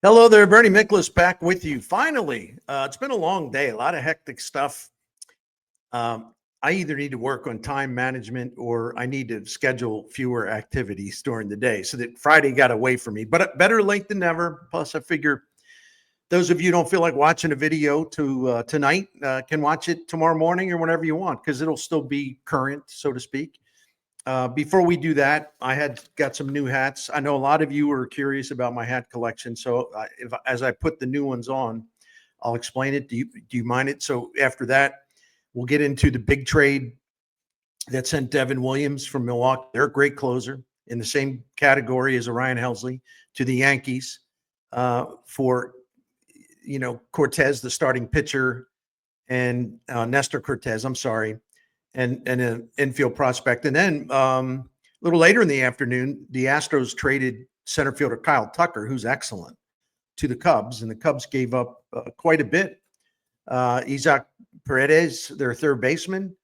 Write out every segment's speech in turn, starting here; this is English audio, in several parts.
Hello there, Bernie Miklasz back with you. Finally, it's been a long day, a lot of hectic stuff. I either need to work on time management or I need to schedule fewer activities during the day so that Friday got away from me. But better late than never. Plus, I figure those of you who don't feel like watching a video tonight can watch it tomorrow morning or whenever you want because it'll still be current, so to speak. Before we do that, I had got some new hats. I know a lot of you are curious about my hat collection. So as I put the new ones on, I'll explain it. Do you mind it? So after that, we'll get into the big trade that sent Devin Williams from Milwaukee. They're a great closer in the same category as a Ryan Helsley to the Yankees for, Cortes, the starting pitcher, and Nestor Cortes, I'm sorry, and an infield prospect. And then a little later in the afternoon, the Astros traded center fielder Kyle Tucker, who's excellent, to the Cubs, and the Cubs gave up quite a bit. Isaac Paredes, their third baseman,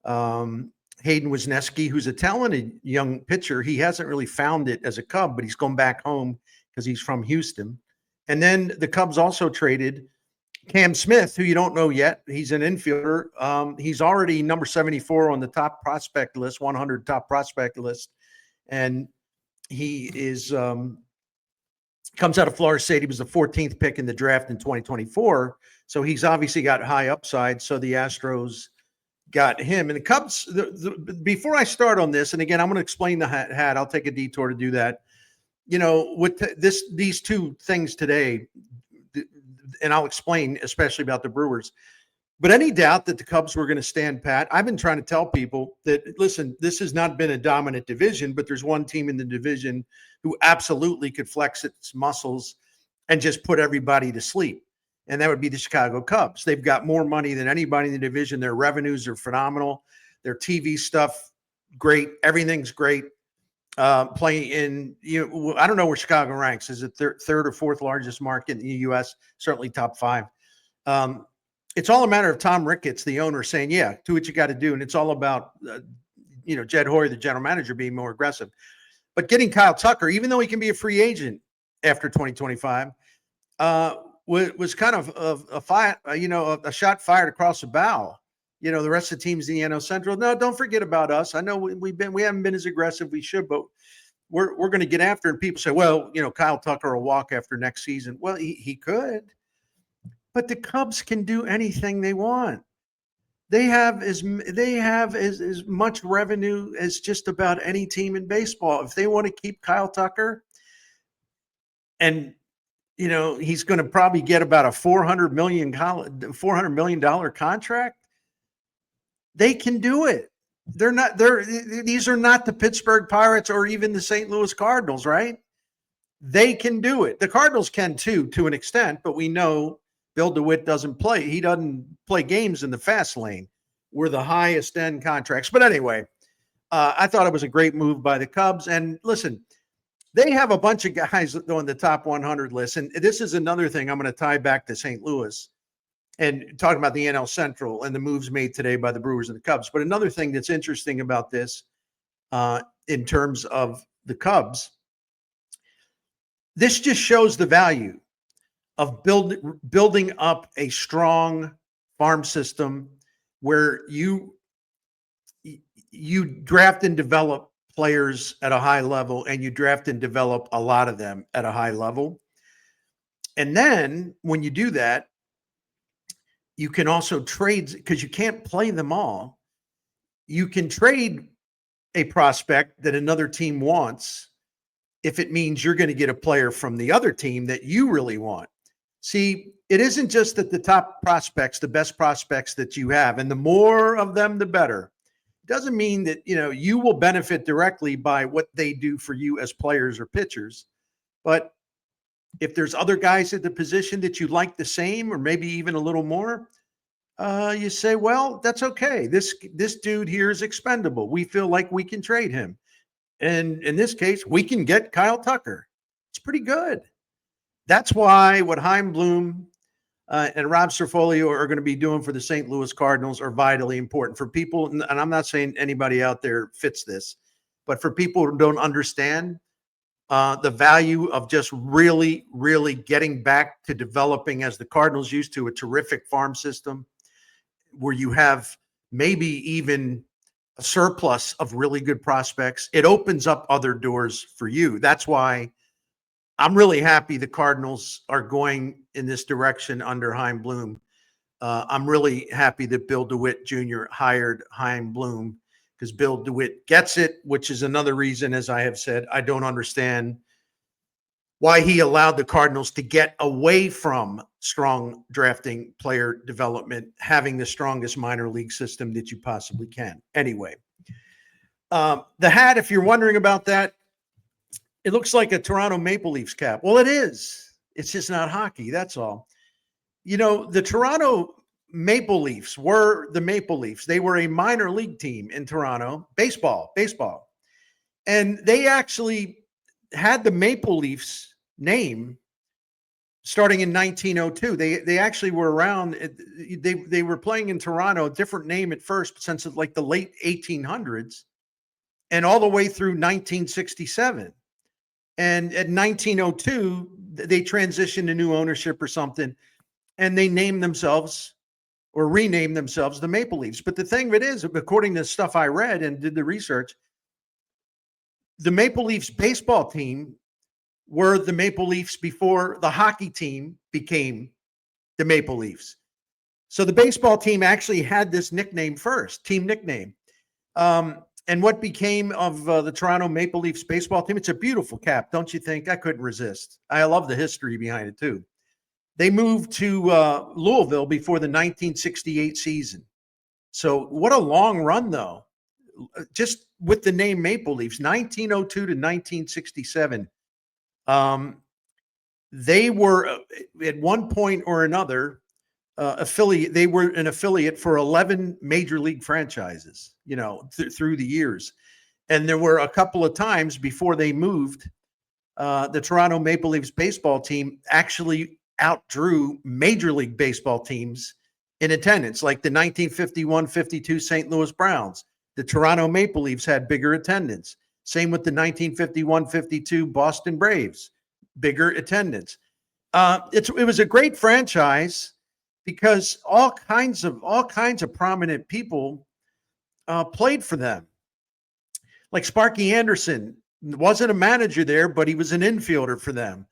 Hayden Wesneski, who's a talented young pitcher. He hasn't really found it as a Cub, but he's going back home because he's from Houston. And then the Cubs also traded Cam Smith, who you don't know yet. He's an infielder. He's already number 74 on the top prospect list, 100 top prospect list. And he is comes out of Florida State. He was the 14th pick in the draft in 2024. So he's obviously got high upside. So the Astros got him. And the Cubs, before I start on this, and again, I'm going to explain the hat. I'll take a detour to do that. With these two things today, and I'll explain especially about the Brewers. But any doubt that the Cubs were going to stand pat? I've been trying to tell people that, listen, this has not been a dominant division, but there's one team in the division who absolutely could flex its muscles and just put everybody to sleep. And that would be the Chicago Cubs. They've got more money than anybody in the division. Their revenues are phenomenal. Their TV stuff, great. Everything's great. Playing in, I don't know where Chicago ranks. Is it third or fourth largest market in the U.S.? Certainly top five. It's all a matter of Tom Ricketts, the owner, saying, yeah, do what you got to do. And it's all about, Jed Hoyer, the general manager, being more aggressive. But getting Kyle Tucker, even though he can be a free agent after 2025, was kind of a shot fired across the bow. The rest of the teams in the NL Central, no, don't forget about us. I know we haven't been as aggressive we should, but we're going to get after it. And people say, well, Kyle Tucker will walk after next season. Well, he could, but the Cubs can do anything they want. They have as much revenue as just about any team in baseball. If they want to keep Kyle Tucker, and he's going to probably get about a $400 million contract, they can do it. These are not the Pittsburgh Pirates or even the St. Louis Cardinals, right? They can do it. The Cardinals can too, to an extent, but we know Bill DeWitt doesn't play. He doesn't play games in the fast lane. We're the highest end contracts. But anyway, I thought it was a great move by the Cubs. And listen, they have a bunch of guys on the top 100 list. And this is another thing I'm going to tie back to St. Louis and talking about the NL Central and the moves made today by the Brewers and the Cubs. But another thing that's interesting about this in terms of the Cubs, this just shows the value of building up a strong farm system where you draft and develop players at a high level, and you draft and develop a lot of them at a high level. And then when you do that, you can also trade, because you can't play them all. You can trade a prospect that another team wants if it means you're going to get a player from the other team that you really want. See, it isn't just that the top prospects, the best prospects that you have, and the more of them, the better. It doesn't mean that, you will benefit directly by what they do for you as players or pitchers. But if there's other guys at the position that you like the same, or maybe even a little more, you say, well, that's okay. This dude here is expendable. We feel like we can trade him. And in this case, we can get Kyle Tucker. It's pretty good. That's why what Chaim Bloom and Rob Cerfolio are going to be doing for the St. Louis Cardinals are vitally important for people. And I'm not saying anybody out there fits this, but for people who don't understand, the value of just really, really getting back to developing, as the Cardinals used to, a terrific farm system where you have maybe even a surplus of really good prospects. It opens up other doors for you. That's why I'm really happy the Cardinals are going in this direction under Chaim Bloom. I'm really happy that Bill DeWitt Jr. hired Chaim Bloom, because Bill DeWitt gets it, which is another reason, as I have said, I don't understand why he allowed the Cardinals to get away from strong drafting, player development, having the strongest minor league system that you possibly can. Anyway, the hat, if you're wondering about that, it looks like a Toronto Maple Leafs cap. Well, it is. It's just not hockey. That's all. You know, the Toronto Maple Leafs were the Maple Leafs. They were a minor league team in Toronto, baseball. And they actually had the Maple Leafs name starting in 1902. They actually were around. They were playing in Toronto, different name at first, since it's like the late 1800s and all the way through 1967. And at 1902, they transitioned to new ownership or something, and they named themselves or renamed themselves the Maple Leafs. But the thing of it is, according to stuff I read and did the research, the Maple Leafs baseball team were the Maple Leafs before the hockey team became the Maple Leafs. So the baseball team actually had this nickname first, team nickname. And what became of the Toronto Maple Leafs baseball team? It's a beautiful cap, don't you think? I couldn't resist. I love the history behind it, too. They moved to Louisville before the 1968 season. So what a long run, though. Just with the name Maple Leafs, 1902 to 1967. They were, at one point or another, affiliate. They were an affiliate for 11 major league franchises, you know, through the years. And there were a couple of times before they moved, the Toronto Maple Leafs baseball team actually outdrew major league baseball teams in attendance, like the 1951-52 St. Louis Browns. The Toronto Maple Leafs had bigger attendance. Same with the 1951-52 Boston Braves, bigger attendance. It was a great franchise because all kinds of prominent people played for them. Like Sparky Anderson wasn't a manager there, but he was an infielder for them.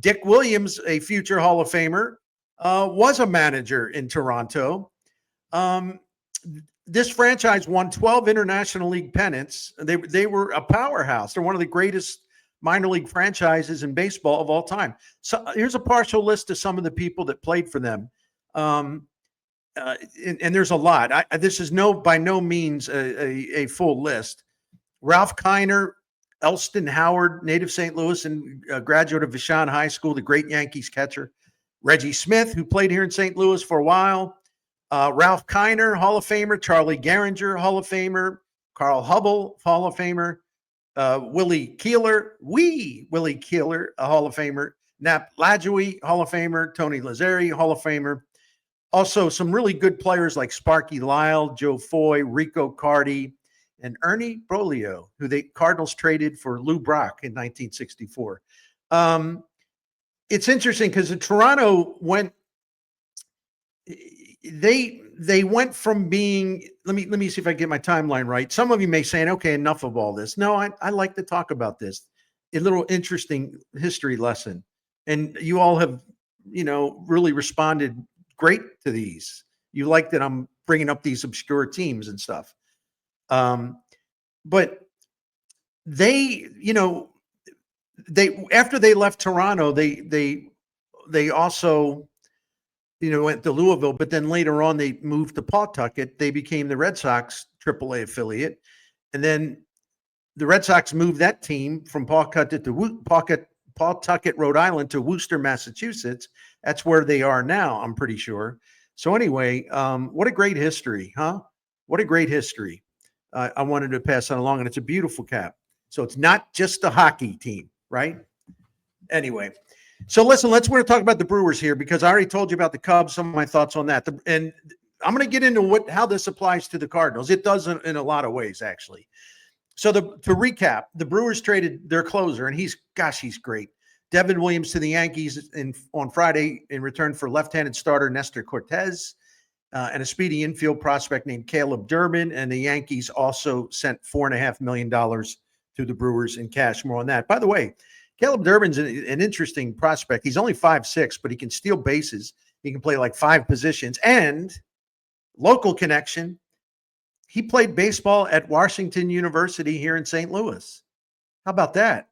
Dick Williams, a future Hall of Famer, was a manager in Toronto. This franchise won 12 International League pennants. They were a powerhouse. They're one of the greatest minor league franchises in baseball of all time. So here's a partial list of some of the people that played for them. And there's a lot. This is by no means a full list. Ralph Kiner, Elston Howard, native St. Louis and graduate of Vashon High School, the great Yankees catcher. Reggie Smith, who played here in St. Louis for a while. Ralph Kiner, Hall of Famer. Charlie Gehringer, Hall of Famer. Carl Hubble, Hall of Famer. Willie Keeler, a Hall of Famer. Nap Lajoie, Hall of Famer. Tony Lazzeri, Hall of Famer. Also, some really good players like Sparky Lyle, Joe Foy, Rico Cardi, and Ernie Broglio, who the Cardinals traded for Lou Brock in 1964. It's interesting because Toronto went. They went from being. Let me see if I get my timeline right. Some of you may say, "Okay, enough of all this." No, I like to talk about this. A little interesting history lesson, and you all have, really responded great to these. You like that I'm bringing up these obscure teams and stuff. But they after they left Toronto, they also, went to Louisville, but then later on they moved to Pawtucket. They became the Red Sox AAA affiliate. And then the Red Sox moved that team from Pawtucket, Rhode Island to Worcester, Massachusetts. That's where they are now, I'm pretty sure. So anyway, what a great history, huh? What a great history. I wanted to pass that along, and it's a beautiful cap. So it's not just a hockey team, right? Anyway, so listen, we're going to talk about the Brewers here because I already told you about the Cubs, some of my thoughts on that. And I'm going to get into how this applies to the Cardinals. It does in a lot of ways, actually. So to recap, the Brewers traded their closer, and he's great. Devin Williams to the Yankees on Friday in return for left-handed starter Nestor Cortes and a speedy infield prospect named Caleb Durbin. And the Yankees also sent $4.5 million to the Brewers in cash. More on that. By the way, Caleb Durbin's an interesting prospect. He's only 5'6", but he can steal bases. He can play like 5 positions. And local connection, he played baseball at Washington University here in St. Louis. How about that?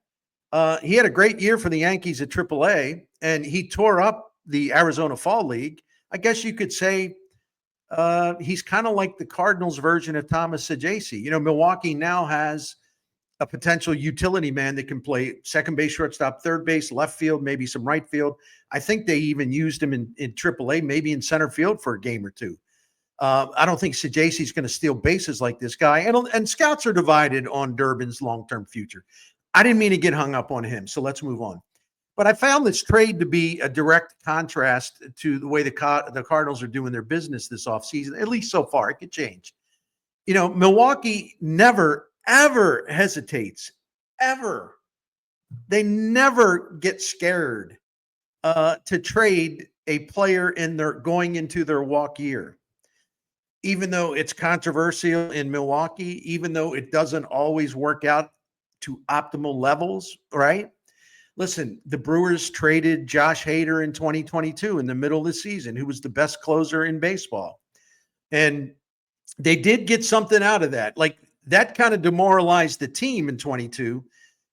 He had a great year for the Yankees at AAA, and he tore up the Arizona Fall League. I guess you could say he's kind of like the Cardinals version of Thomas Saggese. You know, Milwaukee now has a potential utility man that can play second base, shortstop, third base, left field, maybe some right field. I think they even used him in AAA, maybe in center field for a game or two. I don't think Saggese's going to steal bases like this guy. And scouts are divided on Durbin's long-term future. I didn't mean to get hung up on him, so let's move on. But I found this trade to be a direct contrast to the way the Cardinals are doing their business this offseason, at least so far. It could change. You know, Milwaukee never, ever hesitates, ever. They never get scared to trade a player in their going into their walk year. Even though it's controversial in Milwaukee, even though it doesn't always work out to optimal levels, right? Listen, the Brewers traded Josh Hader in 2022 in the middle of the season, who was the best closer in baseball. And they did get something out of that. Like, that kind of demoralized the team in 22.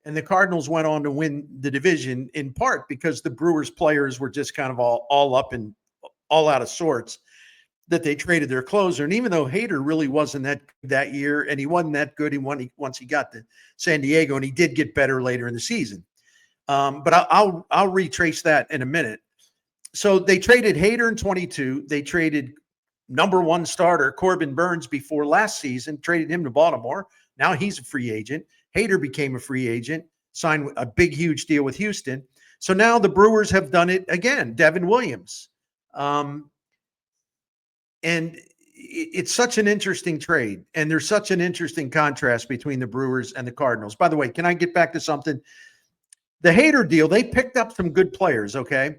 And the Cardinals went on to win the division in part because the Brewers players were just kind of all up and all out of sorts that they traded their closer. And even though Hader really wasn't that year, and he wasn't that good, once he got to San Diego, and he did get better later in the season. But I'll retrace that in a minute. So they traded Hader in 22. They traded number 1 starter Corbin Burns before last season, traded him to Baltimore. Now he's a free agent. Hader became a free agent, signed a big, huge deal with Houston. So now the Brewers have done it again. Devin Williams. And it's such an interesting trade, and there's such an interesting contrast between the Brewers and the Cardinals. By the way, can I get back to something? The Hader deal, they picked up some good players, okay?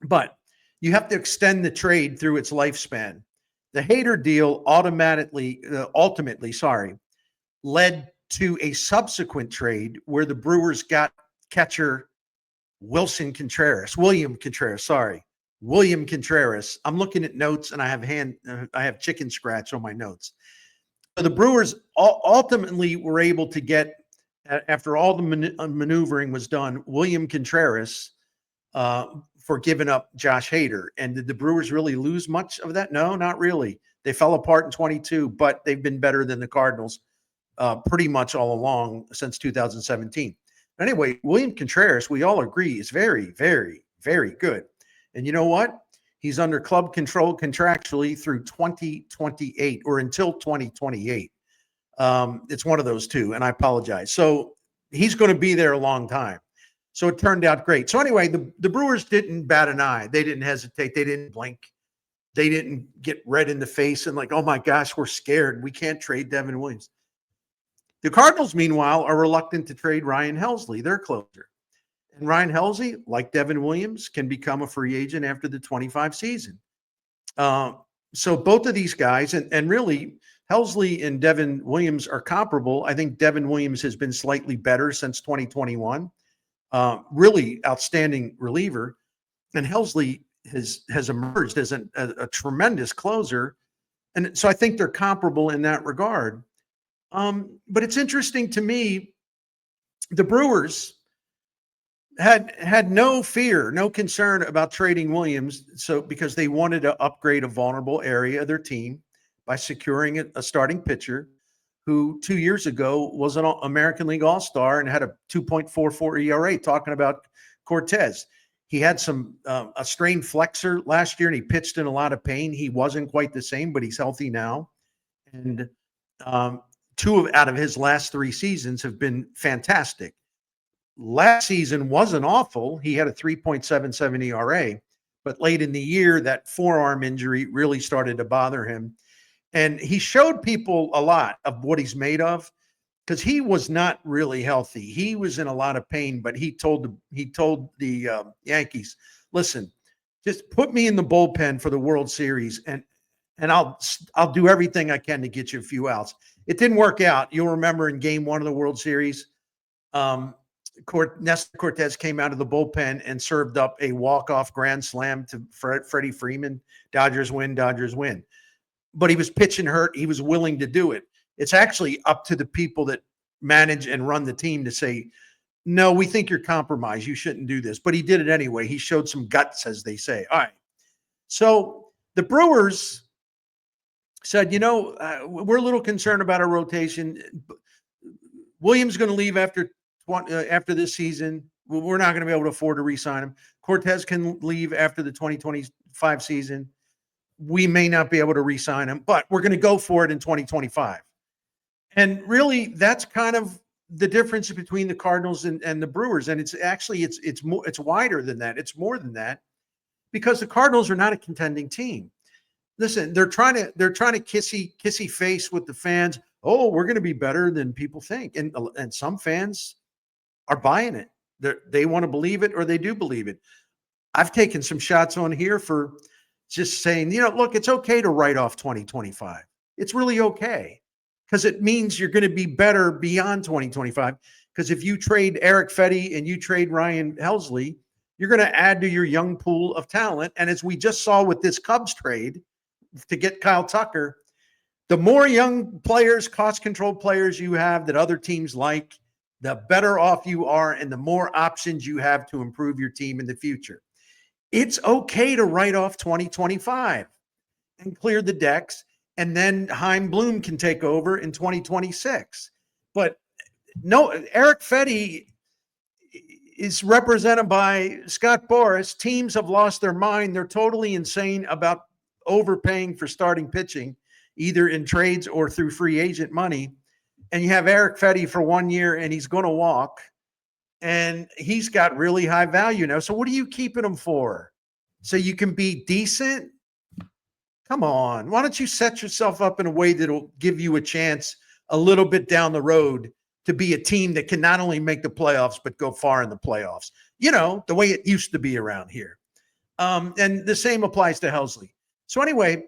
But you have to extend the trade through its lifespan. The Hader deal ultimately, led to a subsequent trade where the Brewers got catcher William Contreras. I'm looking at notes, and I have chicken scratch on my notes. So the Brewers ultimately were able to get, after all the maneuvering was done, William Contreras for giving up Josh Hader. And did the Brewers really lose much of that? No, not really. They fell apart in 22, but they've been better than the Cardinals pretty much all along since 2017. Anyway, William Contreras, we all agree, is very, very, very good. And you know what? He's under club control contractually through 2028 or until 2028. It's one of those two, and I apologize. So he's going to be there a long time. So it turned out great. So anyway, the Brewers didn't bat an eye. They didn't hesitate. They didn't blink. They didn't get red in the face and like, oh my gosh, we're scared. We can't trade Devin Williams. The Cardinals, meanwhile, are reluctant to trade Ryan Helsley, their closer. And Ryan Helsley, like Devin Williams, can become a free agent after the 25 season. So both of these guys, and really, Helsley and Devin Williams are comparable. I think Devin Williams has been slightly better since 2021. Really outstanding reliever. And Helsley has emerged as a tremendous closer. And so I think they're comparable in that regard. But it's interesting to me, the Brewers had no fear, no concern about trading Williams, because they wanted to upgrade a vulnerable area of their team by securing a starting pitcher who 2 years ago was an American League All-Star and had a 2.44 ERA, talking about Cortes. He had a strained flexor last year, and he pitched in a lot of pain. He wasn't quite the same, but he's healthy now. And 2 out of his last 3 seasons have been fantastic. Last season wasn't awful. He had a 3.77 ERA, but late in the year, that forearm injury really started to bother him. And he showed people a lot of what he's made of. because he was not really healthy. He was in a lot of pain, but he told the Yankees, listen, just put me in the bullpen for the World Series, and I'll do everything I can to get you a few outs. It didn't work out. You'll remember in Game 1 of the World Series, Nestor Cortes came out of the bullpen and served up a walk-off grand slam to Freddie Freeman. Dodgers win, Dodgers win. But he was pitching hurt. He was willing to do it. It's actually up to the people that manage and run the team to say, no, we think you're compromised. You shouldn't do this. But he did it anyway. He showed some guts, as they say. All right. So the Brewers said, we're a little concerned about our rotation. Williams is going to leave after this season. We're not going to be able to afford to re-sign him. Cortes can leave after the 2025 season. We may not be able to re-sign him, but we're going to go for it in 2025. And really, that's kind of the difference between the Cardinals and the Brewers. And it's actually it's wider than that. It's more than that, because the Cardinals are not a contending team. Listen, they're trying to kissy face with the fans. Oh, we're going to be better than people think, and some fans are buying it. They want to believe it, or they do believe it. I've taken some shots on here for just saying, look, it's okay to write off 2025. It's really okay, because it means you're going to be better beyond 2025. Because if you trade Erick Fedde and you trade Ryan Helsley, you're going to add to your young pool of talent. And as we just saw with this Cubs trade to get Kyle Tucker, the more young players, cost-controlled players you have that other teams like, the better off you are and the more options you have to improve your team in the future. It's okay to write off 2025 and clear the decks, and then Chaim Bloom can take over in 2026. But no, Erick Fedde is represented by Scott Boras. Teams have lost their mind. They're totally insane about overpaying for starting pitching, either in trades or through free agent money. And you have Erick Fedde for 1 year, and he's going to walk. And he's got really high value now. So what are you keeping him for? So you can be decent? Come on. Why don't you set yourself up in a way that'll give you a chance a little bit down the road to be a team that can not only make the playoffs, but go far in the playoffs, the way it used to be around here. And the same applies to Helsley. So anyway,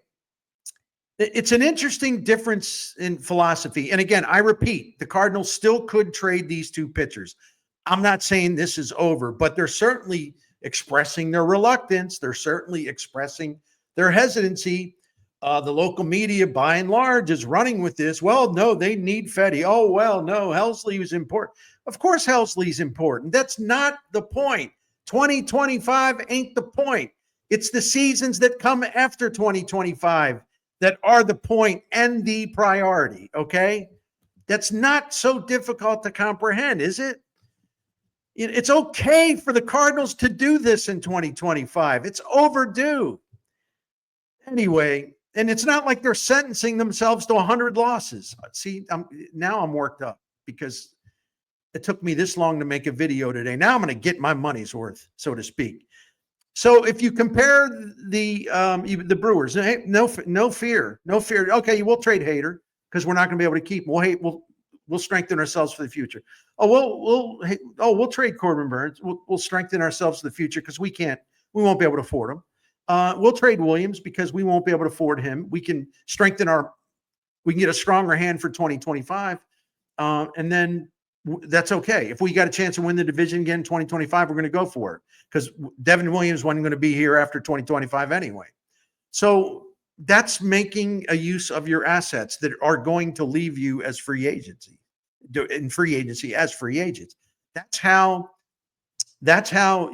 it's an interesting difference in philosophy. And again, I repeat, the Cardinals still could trade these two pitchers. I'm not saying this is over, but they're certainly expressing their reluctance. They're certainly expressing their hesitancy. The local media, by and large, is running with this. Well, no, they need Fedde. Oh, well, no, Helsley was important. Of course, Helsley's important. That's not the point. 2025 ain't the point. It's the seasons that come after 2025 that are the point and the priority, okay? That's not so difficult to comprehend, is it? It's okay for the Cardinals to do this in 2025. It's overdue. Anyway, and it's not like they're sentencing themselves to 100 losses. See, now I'm worked up because it took me this long to make a video today. Now I'm going to get my money's worth, so to speak. So if you compare the Brewers, no fear. Okay, we'll trade Hader because we're not going to be able to keep him. We'll strengthen ourselves for the future. We'll trade Corbin Burns. We'll strengthen ourselves for the future because we won't be able to afford him. We'll trade Williams because we won't be able to afford him. We can we can get a stronger hand for 2025. And then that's okay. If we got a chance to win the division again in 2025, we're going to go for it because Devin Williams wasn't going to be here after 2025 anyway. So that's making a use of your assets that are going to leave you as free agency as free agents. That's how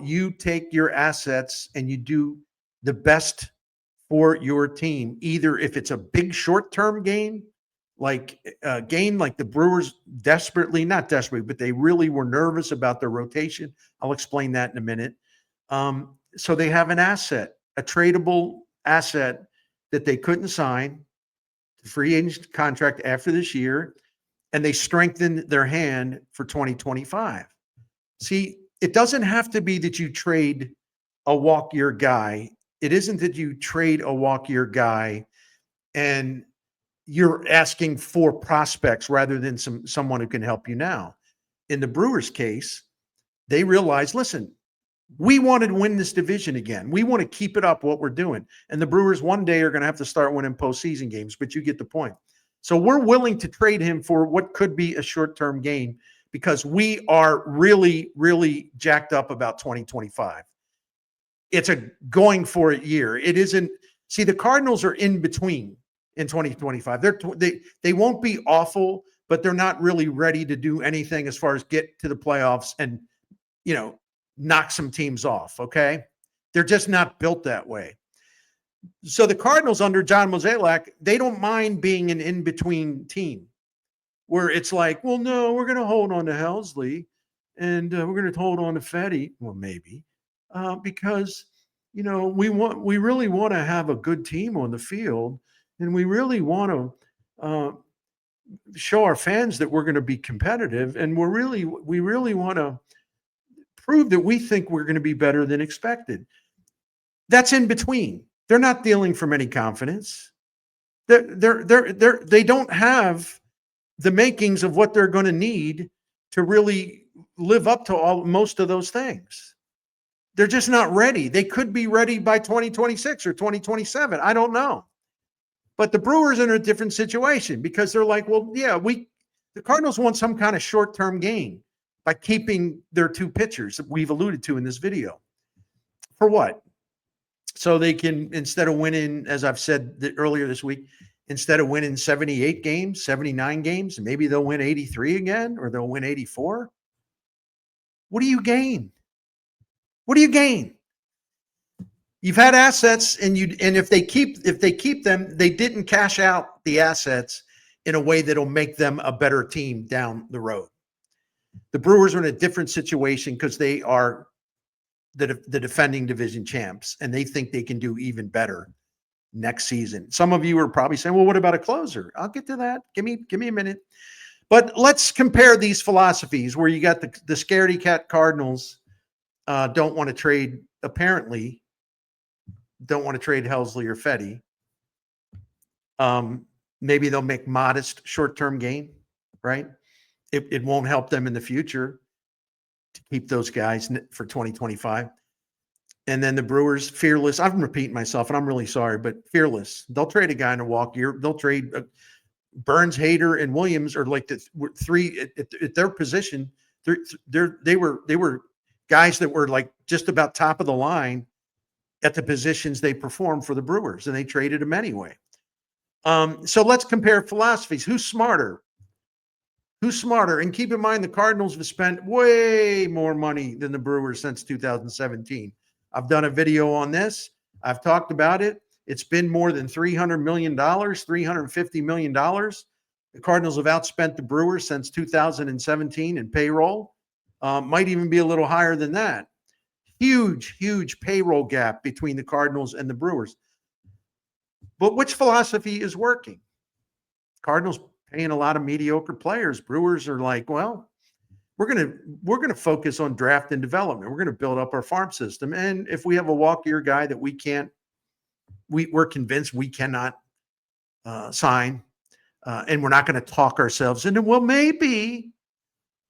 you take your assets and you do the best for your team. Either if it's a big short-term gain, like the Brewers not desperately, but they really were nervous about their rotation. I'll explain that in a minute. So they have an asset, a tradable asset that they couldn't sign, the free agent contract after this year, and they strengthened their hand for 2025. See, it doesn't have to be that you trade a walk-year guy. It isn't that you trade a walk-year guy and you're asking for prospects rather than someone who can help you now. In the Brewers case, they realized, listen, we wanted to win this division again. We want to keep it up what we're doing. And the Brewers one day are going to have to start winning postseason games, but you get the point. So we're willing to trade him for what could be a short-term gain because we are really, really jacked up about 2025. It's a going for it year. It isn't. See, the Cardinals are in between in 2025. They won't be awful, but they're not really ready to do anything as far as get to the playoffs and, knock some teams off. Okay. They're just not built that way. So the Cardinals under John Mozeliak, they don't mind being an in-between team where it's like, well, no, we're going to hold on to Helsley and we're going to hold on to Fedde. Well, maybe because, we really want to have a good team on the field and we really want to show our fans that we're going to be competitive. And we really want to prove that we think we're going to be better than expected. That's in between. They're not dealing from any confidence. They don't have the makings of what they're going to need to really live up to most of those things. They're just not ready. They could be ready by 2026 or 2027. I don't know. But the Brewers are in a different situation because they're like, well, yeah, the Cardinals want some kind of short-term gain by keeping their two pitchers that we've alluded to in this video. For what? So they can, instead of winning, as I've said earlier this week, instead of winning 78 games, 79 games, maybe they'll win 83 again, or they'll win 84. What do you gain? What do you gain? You've had assets, and if they keep them, they didn't cash out the assets in a way that'll make them a better team down the road. The Brewers are in a different situation because they are the defending division champs, and they think they can do even better next season. Some of you are probably saying, well, what about a closer? I'll get to that. Give me a minute. But let's compare these philosophies where you got the scaredy cat Cardinals don't want to trade, apparently, don't want to trade Helsley or Fedde. Maybe they'll make modest short-term gain, right? It won't help them in the future to keep those guys for 2025. And then the Brewers, fearless. I'm repeating myself, and I'm really sorry, but fearless. They'll trade a guy in a walk year. They'll trade Burns, Hader, and Williams are like the three at their position. They were guys that were like just about top of the line at the positions they performed for the Brewers, and they traded them anyway. So let's compare philosophies. Who's smarter? Who's smarter? And keep in mind, the Cardinals have spent way more money than the Brewers since 2017. I've done a video on this. I've talked about it. It's been more than $300 million, $350 million. The Cardinals have outspent the Brewers since 2017 in payroll. Might even be a little higher than that. Huge, huge payroll gap between the Cardinals and the Brewers. But which philosophy is working? Cardinals paying a lot of mediocre players. Brewers are like, well, we're gonna focus on draft and development. We're gonna build up our farm system, and if we have a walk-year guy that we're convinced we cannot sign, and we're not going to talk ourselves into, well, maybe.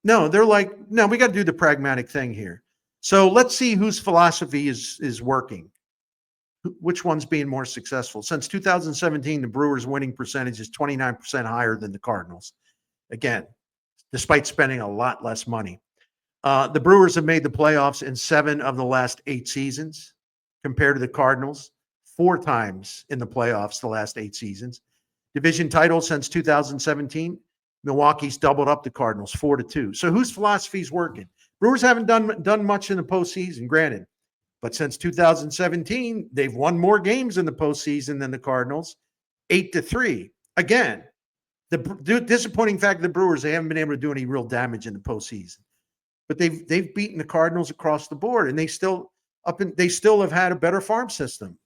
No, they're like, no, we got to do the pragmatic thing here. So let's see whose philosophy is working. Which one's being more successful? Since 2017, the Brewers' winning percentage is 29% higher than the Cardinals. Again, despite spending a lot less money. The Brewers have made the playoffs in 7 of the last 8 seasons compared to the Cardinals. 4 times in the playoffs the last 8 seasons. Division title since 2017. Milwaukee's doubled up the Cardinals 4-2. So whose philosophy is working? Brewers haven't done much in the postseason, granted. But since 2017, they've won more games in the postseason than the Cardinals, 8-3. Again, the disappointing fact of the Brewers, they haven't been able to do any real damage in the postseason. But they've beaten the Cardinals across the board, and they still have had a better farm system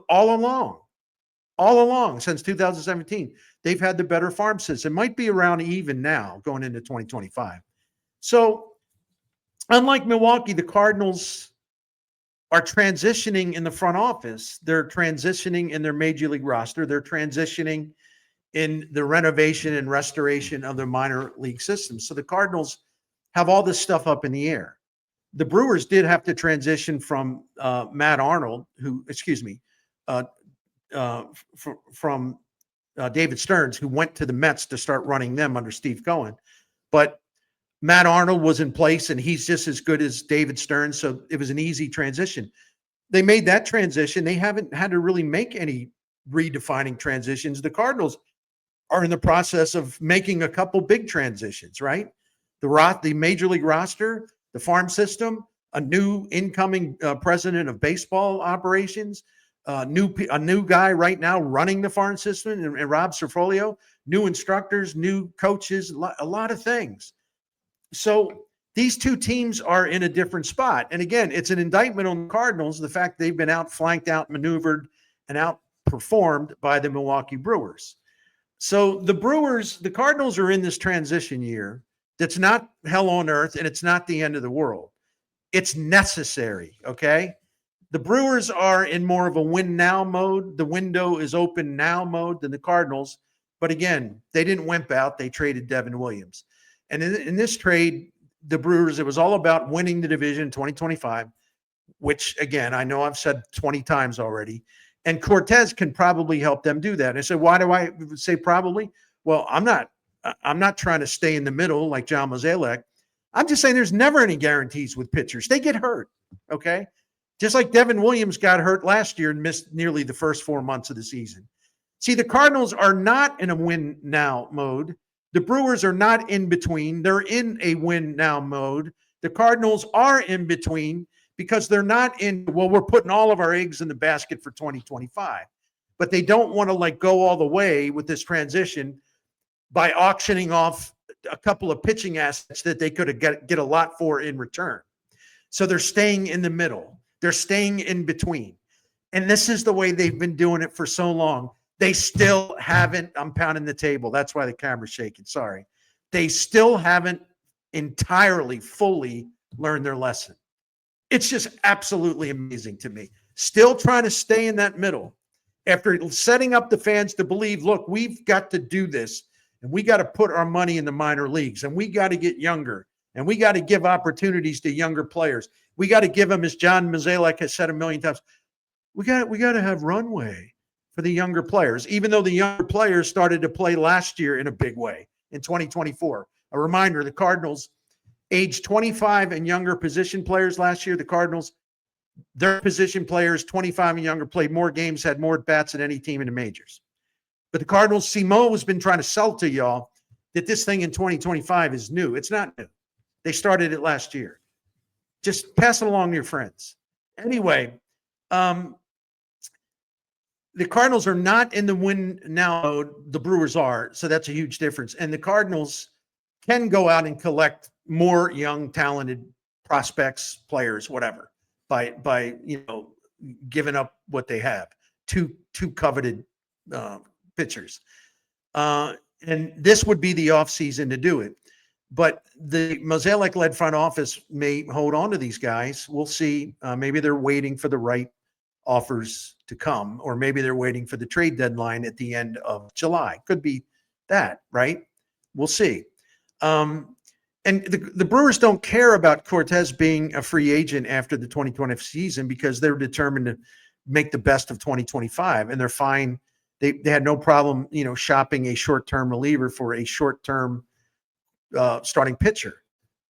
all along since 2017. They've had the better farm system. It might be around even now going into 2025. So unlike Milwaukee, the Cardinals are transitioning in the front office. They're transitioning in their major league roster. They're transitioning in the renovation and restoration of the minor league system. So the Cardinals have all this stuff up in the air. The Brewers did have to transition from Matt Arnold, uh, from David Stearns, who went to the Mets to start running them under Steve Cohen. But Matt Arnold was in place, and he's just as good as David Stearns, so it was an easy transition. They made that transition. They haven't had to really make any redefining transitions. The Cardinals are in the process of making a couple big transitions, right? The major league roster, the farm system, a new incoming president of baseball operations, a new guy right now running the farm system, and Rob Cerfolio, new instructors, new coaches, a lot of things. So these two teams are in a different spot. And again, it's an indictment on the Cardinals, the fact they've been outflanked, outmaneuvered, and outperformed by the Milwaukee Brewers. So the Cardinals are in this transition year that's not hell on earth, and it's not the end of the world. It's necessary, okay? The Brewers are in more of a win now mode. The window is open now mode than the Cardinals. But again, they didn't wimp out. They traded Devin Williams. And in this trade, the Brewers, it was all about winning the division in 2025, which, again, I know I've said 20 times already. And Cortes can probably help them do that. And I said, why do I say probably? Well, I'm not trying to stay in the middle like John Mozeliak. I'm just saying there's never any guarantees with pitchers. They get hurt, okay? Just like Devin Williams got hurt last year and missed nearly the first 4 months of the season. See, the Cardinals are not in a win now mode. The Brewers are not in between. They're in a win now mode. The Cardinals are in between because they're not in, well, we're putting all of our eggs in the basket for 2025. But they don't want to go all the way with this transition by auctioning off a couple of pitching assets that they could get a lot for in return. So they're staying in the middle. They're staying in between. And this is the way they've been doing it for so long. They still haven't, I'm pounding the table. That's why the camera's shaking. Sorry. They still haven't entirely, fully learned their lesson. It's just absolutely amazing to me. Still trying to stay in that middle after setting up the fans to believe, look, we've got to do this, and we got to put our money in the minor leagues, and we got to get younger, and we got to give opportunities to younger players. We got to give them, as John Mozeliak has said a million times, we got to have runway for the younger players, even though the younger players started to play last year in a big way in 2024. A reminder, the Cardinals, age 25 and younger position players last year, the Cardinals, their position players, 25 and younger, played more games, had more at-bats than any team in the majors. But the Cardinals, Simo has been trying to sell to y'all that this thing in 2025 is new. It's not new. They started it last year. Just pass it along to your friends. Anyway, the Cardinals are not in the win now mode. The Brewers are, so that's a huge difference. And the Cardinals can go out and collect more young, talented prospects, players, whatever, by giving up what they have. Two coveted pitchers. And this would be the offseason to do it. But the Mozeliak-led front office may hold on to these guys. We'll see. Maybe they're waiting for the right offers to come, or maybe they're waiting for the trade deadline at the end of July. Could be that, right? We'll see. And the Brewers don't care about Cortes being a free agent after the 2020 season because they're determined to make the best of 2025, and they're fine. They had no problem, shopping a short-term reliever for a short-term starting pitcher.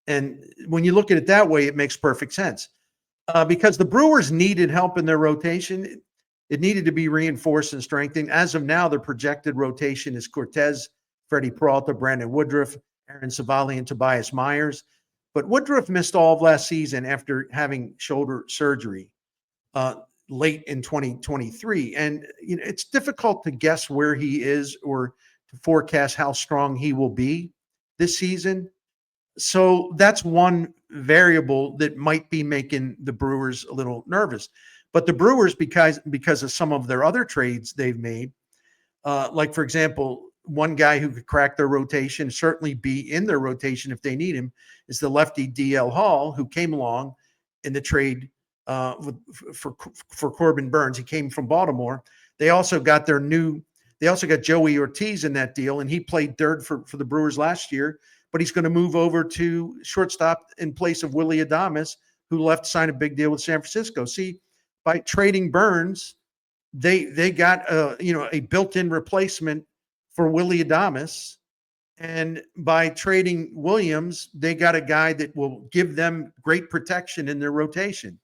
And when you look at it that way, it makes perfect sense. Because the Brewers needed help in their rotation. It needed to be reinforced and strengthened. As of now, their projected rotation is Cortes, Freddie Peralta, Brandon Woodruff, Aaron Savali, and Tobias Myers. But Woodruff missed all of last season after having shoulder surgery late in 2023. And it's difficult to guess where he is or to forecast how strong he will be this season. So that's one variable that might be making the Brewers a little nervous. But the Brewers, because of some of their other trades they've made, like, for example, one guy who could crack their rotation, certainly be in their rotation if they need him, is the lefty DL Hall, who came along in the trade for Corbin Burns. He came from Baltimore. They also got their new They also got Joey Ortiz in that deal, and he played third for the Brewers last year, but he's going to move over to shortstop in place of Willie Adames, who left to sign a big deal with San Francisco. See, by trading Burns, they got a built-in replacement for Willie Adames. And by trading Williams, they got a guy that will give them great protection in their rotation.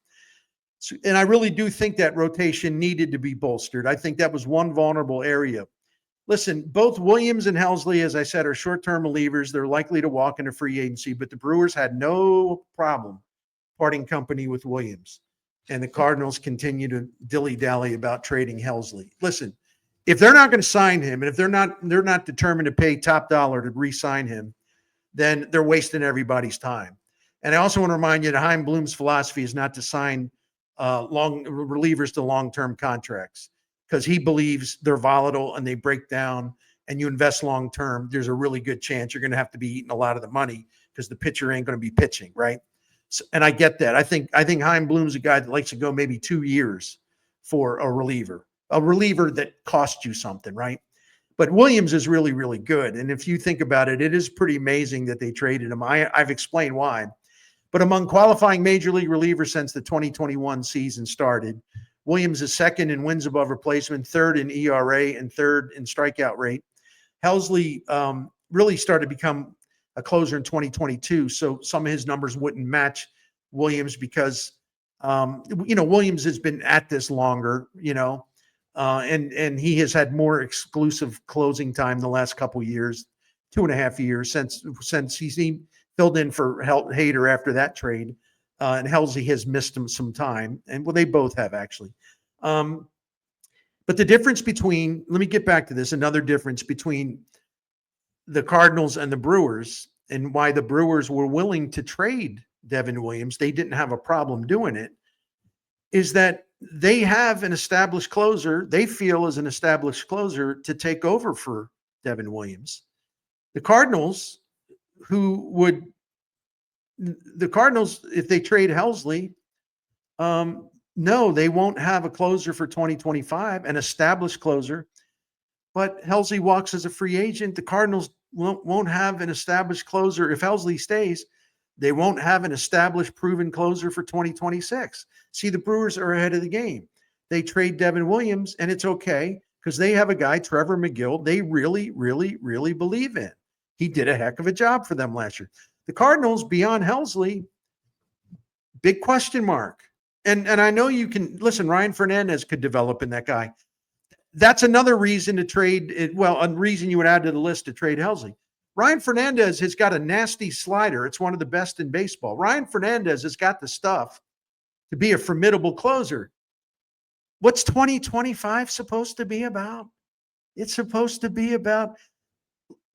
So, and I really do think that rotation needed to be bolstered. I think that was one vulnerable area. Listen, both Williams and Helsley, as I said, are short-term relievers. They're likely to walk into free agency, but the Brewers had no problem parting company with Williams. And the Cardinals continue to dilly-dally about trading Helsley. Listen, if they're not going to sign him, and if they're not determined to pay top dollar to re-sign him, then they're wasting everybody's time. And I also want to remind you that Chaim Bloom's philosophy is not to sign long relievers to long-term contracts, because he believes they're volatile and they break down, and you invest long-term, there's a really good chance you're going to have to be eating a lot of the money because the pitcher ain't going to be pitching, right? So, and I get that. I think Chaim Bloom's a guy that likes to go maybe 2 years for a reliever that costs you something, right? But Williams is really, really good. And if you think about it, it is pretty amazing that they traded him. I've explained why. But among qualifying major league relievers since the 2021 season started, Williams is second in wins above replacement, third in ERA, and third in strikeout rate. Helsley really started to become a closer in 2022, so some of his numbers wouldn't match Williams because, Williams has been at this longer, and he has had more exclusive closing time the last couple of years, 2.5 years since he's filled in for Hader after that trade. And Helsley has missed him some time. And well, they both have actually. But the difference between, let me get back to this, another difference between the Cardinals and the Brewers, and why the Brewers were willing to trade Devin Williams, they didn't have a problem doing it, is that they have an established closer, they feel is an established closer to take over for Devin Williams. The Cardinals, if they trade Helsley, no, they won't have a closer for 2025, an established closer. But Helsley walks as a free agent. The Cardinals won't have an established closer. If Helsley stays, they won't have an established, proven closer for 2026. See, the Brewers are ahead of the game. They trade Devin Williams, and it's okay because they have a guy, Trevor McGill, they really, really, really believe in. He did a heck of a job for them last year. The Cardinals, beyond Helsley, big question mark. And I know you can listen, Ryan Fernandez could develop in that guy. That's another reason to trade it. Well, a reason you would add to the list to trade Helsley. Ryan Fernandez has got a nasty slider. It's one of the best in baseball. Ryan Fernandez has got the stuff to be a formidable closer. What's 2025 supposed to be about? It's supposed to be about,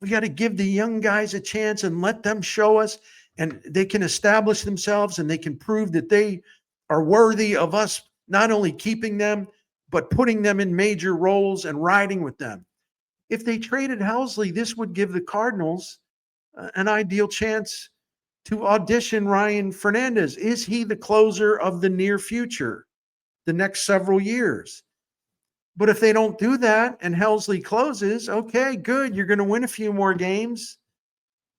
we got to give the young guys a chance and let them show us, and they can establish themselves and they can prove that they are worthy of us not only keeping them, but putting them in major roles and riding with them. If they traded Helsley, this would give the Cardinals an ideal chance to audition Ryan Fernandez. Is he the closer of the near future, the next several years? But if they don't do that and Helsley closes, okay, good. You're going to win a few more games.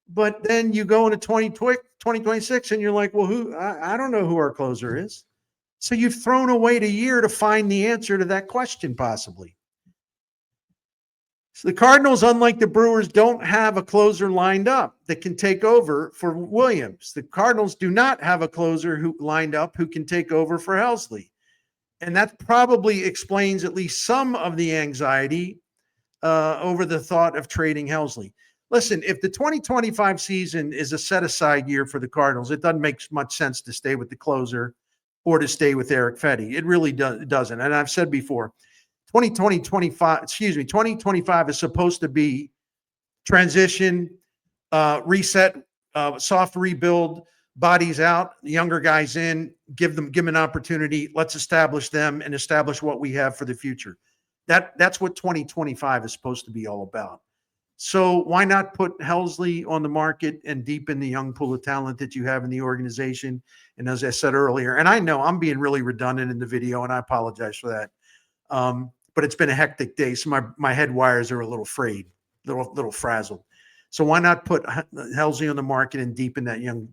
But then you go into 2026 and you're like, well, I don't know who our closer is. So you've thrown away a year to find the answer to that question, possibly. So the Cardinals, unlike the Brewers, don't have a closer lined up that can take over for Williams. The Cardinals do not have a closer lined up who can take over for Helsley. And that probably explains at least some of the anxiety over the thought of trading Helsley. Listen, if the 2025 season is a set-aside year for the Cardinals, it doesn't make much sense to stay with the closer or to stay with Erick Fedde. It really doesn't. And I've said before, 2025 is supposed to be transition, reset, soft rebuild, bodies out, younger guys in, give them an opportunity. Let's establish them and establish what we have for the future. That's what 2025 is supposed to be all about. So why not put Helsley on the market and deepen the young pool of talent that you have in the organization? And as I said earlier, and I know I'm being really redundant in the video, and I apologize for that. but it's been a hectic day. So my head wires are a little frayed, little frazzled. So why not put Helsley on the market and deepen that young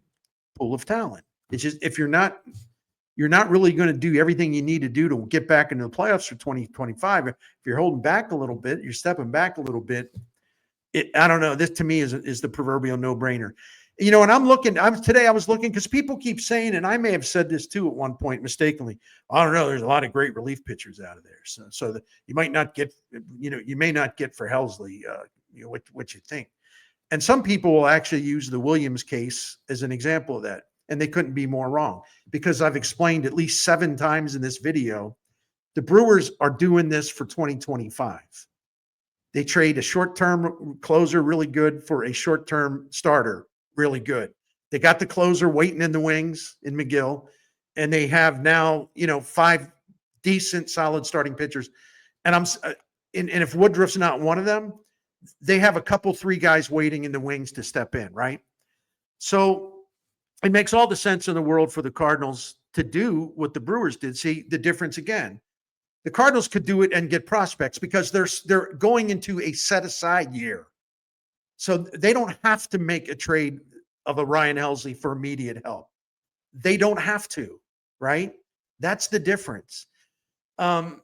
pool of talent? It's just, if you're not really going to do everything you need to do to get back into the playoffs for 2025. If you're holding back a little bit, you're stepping back a little bit. I don't know. This to me is the proverbial no-brainer. You know, and today I was looking because people keep saying, and I may have said this too at one point mistakenly, I don't know, there's a lot of great relief pitchers out of there. So that you might not get, you may not get for Helsley, what you think. And some people will actually use the Williams case as an example of that. And they couldn't be more wrong, because I've explained at least 7 times in this video, the Brewers are doing this for 2025. They trade a short-term closer really good for a short-term starter really good. They got the closer waiting in the wings in McGill, and they have now, 5 decent, solid starting pitchers. And and if Woodruff's not one of them, they have a couple, 3 guys waiting in the wings to step in, right? So it makes all the sense in the world for the Cardinals to do what the Brewers did. See the difference again. The Cardinals could do it and get prospects because they're going into a set-aside year. So they don't have to make a trade of a Ryan Helsley for immediate help. They don't have to, right? That's the difference. The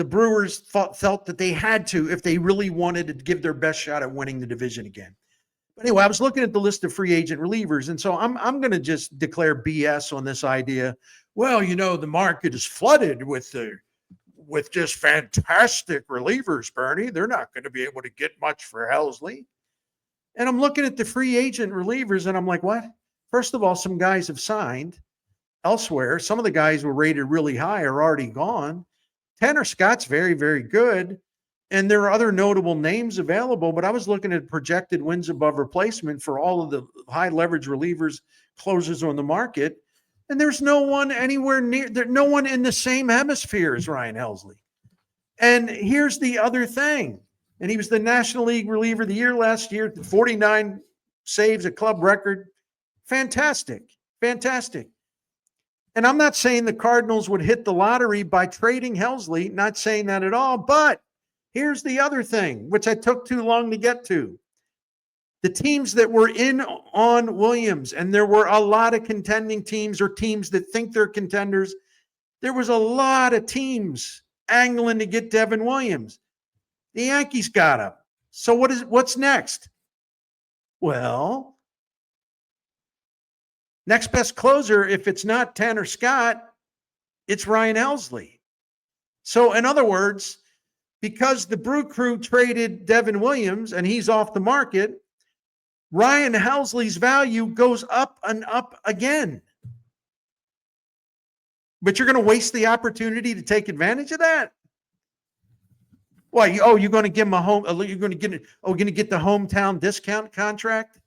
Brewers felt that they had to if they really wanted to give their best shot at winning the division again. But anyway, I was looking at the list of free agent relievers, and so I'm going to just declare BS on this idea. Well, the market is flooded with just fantastic relievers, Bernie. They're not going to be able to get much for Helsley. And I'm looking at the free agent relievers, and I'm like, what? First of all, some guys have signed elsewhere. Some of the guys were rated really high are already gone. Tanner Scott's very, very good. And there are other notable names available, but I was looking at projected wins above replacement for all of the high leverage relievers, closers on the market. And there's no one anywhere near, there's no one in the same hemisphere as Ryan Helsley. And here's the other thing. And he was the National League Reliever of the Year last year, 49 saves, a club record. Fantastic. Fantastic. And I'm not saying the Cardinals would hit the lottery by trading Helsley, not saying that at all, but here's the other thing, which I took too long to get to. The teams that were in on Williams, and there were a lot of contending teams or teams that think they're contenders. There was a lot of teams angling to get Devin Williams. The Yankees got him. So what's next? Well, next best closer, if it's not Tanner Scott, it's Ryan Helsley. So in other words, because the Brew Crew traded Devin Williams and he's off the market, Ryan Helsley's value goes up and up again. But you're going to waste the opportunity to take advantage of that? Why? You're going to give him a home? You're going to get the hometown discount contract?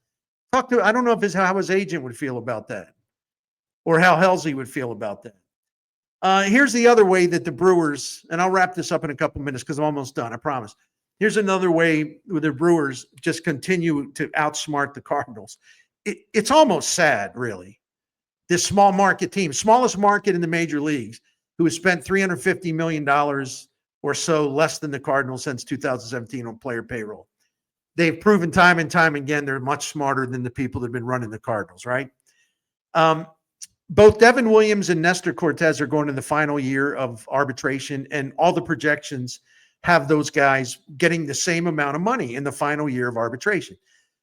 I don't know how his agent would feel about that, or how Helsley would feel about that. Here's the other way that the Brewers, and I'll wrap this up in a couple minutes because I'm almost done, I promise. Here's another way where the Brewers just continue to outsmart the Cardinals. It's almost sad, really. This small market team, smallest market in the major leagues, who has spent $350 million or so less than the Cardinals since 2017 on player payroll. They've proven time and time again they're much smarter than the people that have been running the Cardinals, right? Both Devin Williams and Nestor Cortes are going in the final year of arbitration, and all the projections have those guys getting the same amount of money in the final year of arbitration.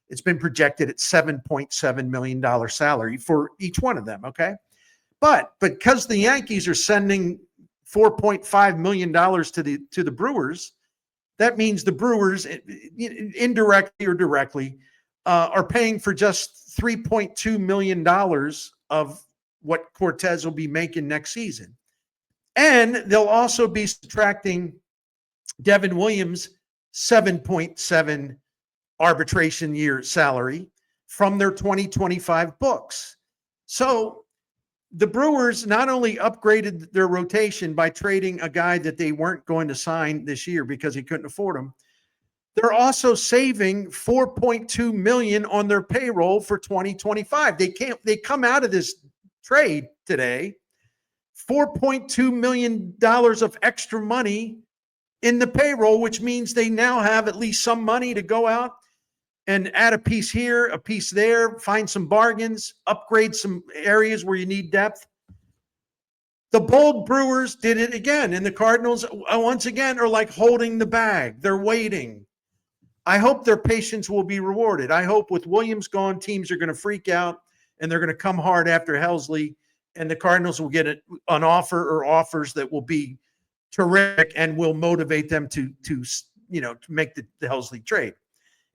It's been projected at $7.7 million salary for each one of them, okay? But because the Yankees are sending $4.5 million to the Brewers, that means the Brewers, indirectly or directly, are paying for just $3.2 million of what Cortes will be making next season. And they'll also be subtracting Devin Williams' $7.7 arbitration year salary from their 2025 books. So the Brewers not only upgraded their rotation by trading a guy that they weren't going to sign this year because he couldn't afford him, they're also saving $4.2 million on their payroll for 2025. They come out of this trade today $4.2 million of extra money in the payroll, which means they now have at least some money to go out and add a piece here, a piece there, find some bargains, upgrade some areas where you need depth. The bold Brewers did it again, and the Cardinals, once again, are like holding the bag. They're waiting. I hope their patience will be rewarded. I hope with Williams gone, teams are going to freak out, and they're going to come hard after Helsley, and the Cardinals will get an offer or offers that will be terrific and will motivate them to make the Helsley trade.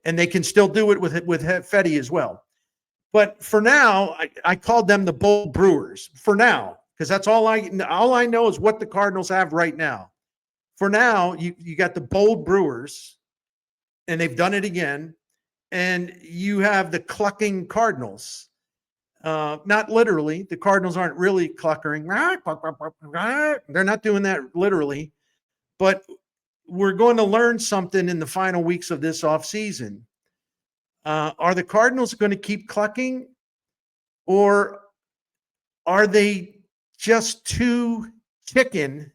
And they can still do it with Fedde as well. But for now, I called them the bold Brewers for now, because that's all I know is what the Cardinals have right now. For now, you got the bold Brewers, and they've done it again. And you have the clucking Cardinals. Not literally. The Cardinals aren't really cluckering. They're not doing that literally. But we're going to learn something in the final weeks of this offseason. Are the Cardinals going to keep clucking, or are they just too chicken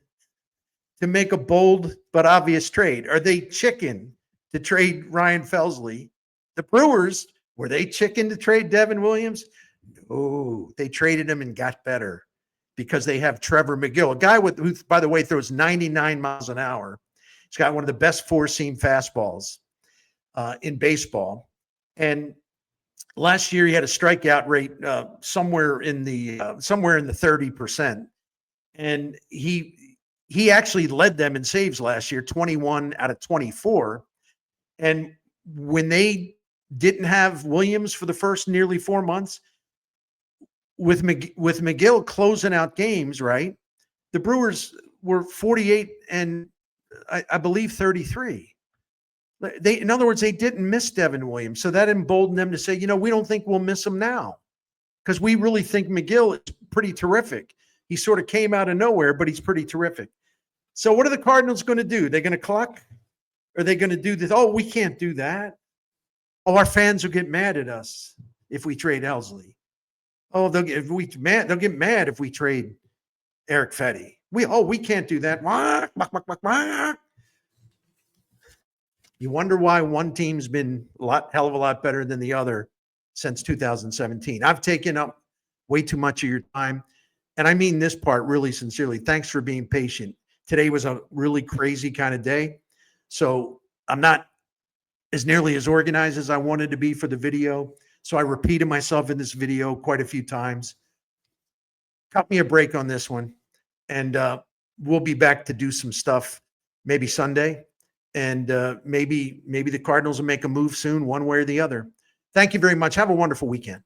to make a bold but obvious trade? Are they chicken to trade Ryan Helsley? The Brewers, were they chicken to trade Devin Williams? No, they traded him and got better because they have Trevor McGill, a guy who, by the way, throws 99 miles an hour. He's got one of the best four-seam fastballs in baseball. And last year he had a strikeout rate somewhere in the 30%. And he actually led them in saves last year, 21 out of 24. And when they didn't have Williams for the first nearly 4 months, with McGill closing out games, right? The Brewers were 48 and I believe 33. In other words, they didn't miss Devin Williams. So that emboldened them to say, we don't think we'll miss him now because we really think McGill is pretty terrific. He sort of came out of nowhere, but he's pretty terrific. So what are the Cardinals going to do? They're going to cluck? Are they going to do this? Oh, we can't do that. Oh, our fans will get mad at us if we trade Helsley. Oh, they'll get mad if we trade Erick Fedde. We can't do that. You wonder why one team's been hell of a lot better than the other since 2017. I've taken up way too much of your time, and I mean this part really sincerely. Thanks for being patient. Today was a really crazy kind of day, so I'm not as nearly as organized as I wanted to be for the video. So I repeated myself in this video quite a few times. Cut me a break on this one, and we'll be back to do some stuff maybe Sunday. And maybe the Cardinals will make a move soon, one way or the other. Thank you very much. Have a wonderful weekend.